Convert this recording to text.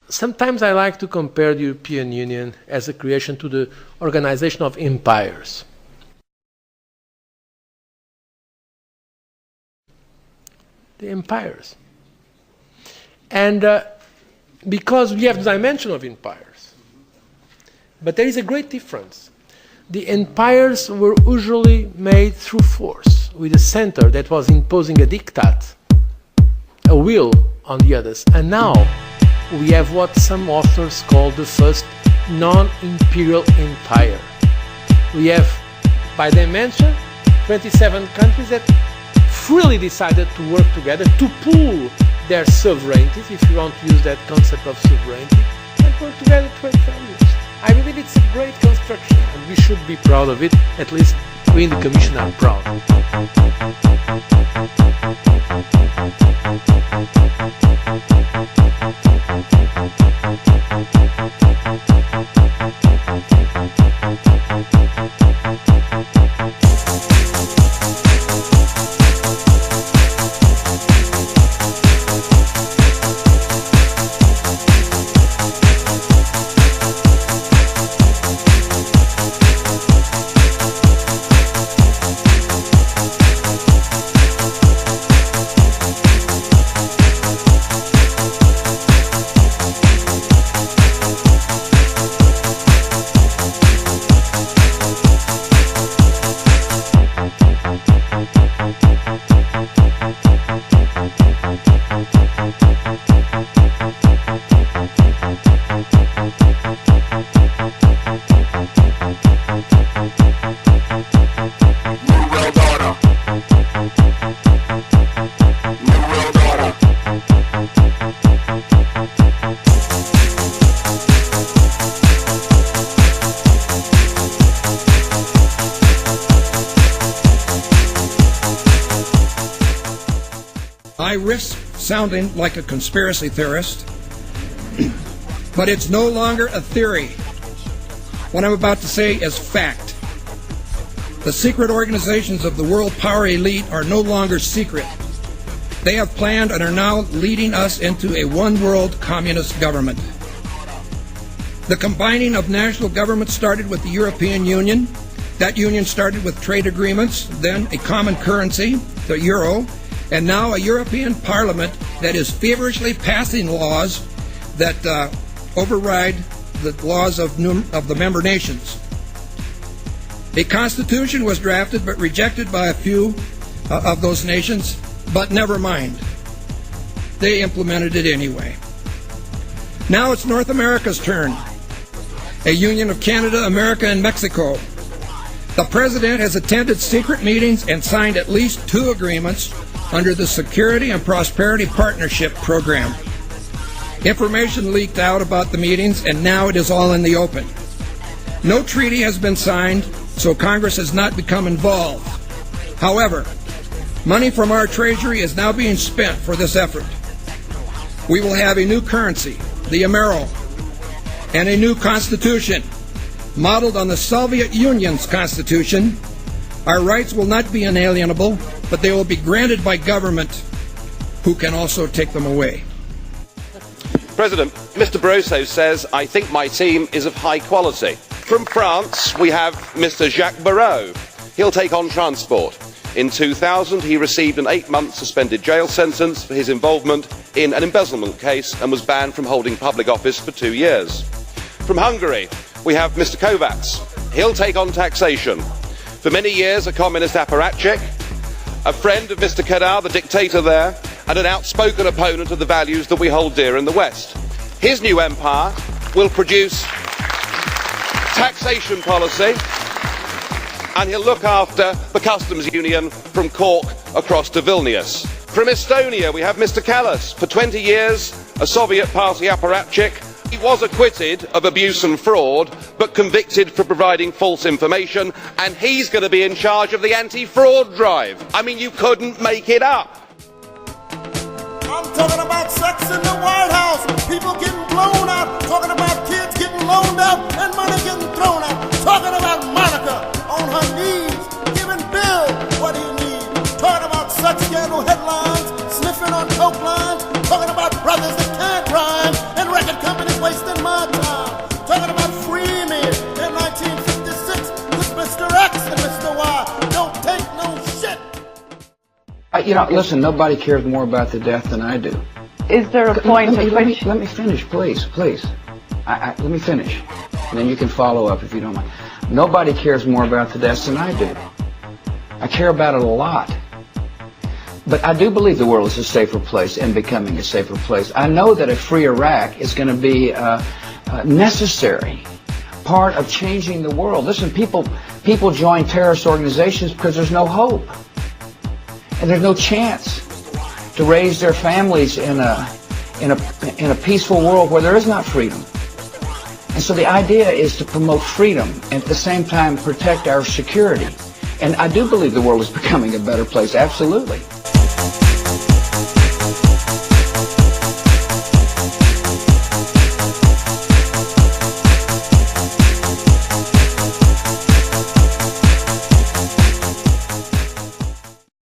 Sometimes I like to compare the European Union as a creation to the organization of empires. The empires. And because we have the dimension of empires. But there is a great difference. The empires were usually made through force, with a center that was imposing a diktat, a will on the others. And now we have what some authors call the first non-imperial empire. We have, by dimension, 27 countries that freely decided to work together to pool their sovereignties, if you want to use that concept of sovereignty, and work together 25 years. I believe it's a great construction, and we should be proud of it. At least we in the Commission are proud. I risk sounding like a conspiracy theorist, but it's no longer a theory. What I'm about to say is fact. The secret organizations of the world power elite are no longer secret. They have planned and are now leading us into a one-world communist government. The combining of national governments started with the European Union. That union started with trade agreements, then a common currency, the euro, and now a European Parliament that is feverishly passing laws that override the laws of the member nations. A constitution was drafted but rejected by a few of those nations, but never mind. They implemented it anyway. Now it's North America's turn. A union of Canada, America, and Mexico. The President has attended secret meetings and signed at least 2 agreements under the Security and Prosperity Partnership Program. Information leaked out about the meetings, and now it is all in the open. No treaty has been signed, so Congress has not become involved. However, money from our Treasury is now being spent for this effort. We will have a new currency, the Amero, and a new constitution, modeled on the Soviet Union's constitution. Our rights will not be inalienable, but they will be granted by government, who can also take them away. President, Mr Barroso says, I think my team is of high quality. From France, we have Mr Jacques Barrot. He'll take on transport. In 2000, he received an 8-month suspended jail sentence for his involvement in an embezzlement case and was banned from holding public office for 2 years. From Hungary, we have Mr Kovács. He'll take on taxation. For many years, a communist apparatchik, a friend of Mr Kadar, the dictator there, and an outspoken opponent of the values that we hold dear in the West. His new empire will produce taxation policy, and he'll look after the customs union from Cork across to Vilnius. From Estonia, we have Mr Kallas. For 20 years, a Soviet party apparatchik. He was acquitted of abuse and fraud, but convicted for providing false information, and he's going to be in charge of the anti-fraud drive. I mean, you couldn't make it up. I'm talking about sex in the White House, people getting blown out, talking about kids getting loaned out, and money getting thrown out, talking about Monica on her knees, giving Bill what he needs, talking about sex scandal headlines, sniffing on coke lines, talking about brothers that can't rhyme, and record companies wasting my time. Talking about free me in 1956 with Mr. X and Mr. Y. Don't take no shit. Listen, nobody cares more about the deaf than I do. Is there a point at which... Let me finish, please. Let me finish. And then you can follow up if you don't mind. Nobody cares more about the deaf than I do. I care about it a lot. But I do believe the world is a safer place and becoming a safer place. I know that a free Iraq is going to be a necessary part of changing the world. Listen, people join terrorist organizations because there's no hope. And there's no chance to raise their families in a peaceful world where there is not freedom. And so the idea is to promote freedom and at the same time protect our security. And I do believe the world is becoming a better place, absolutely.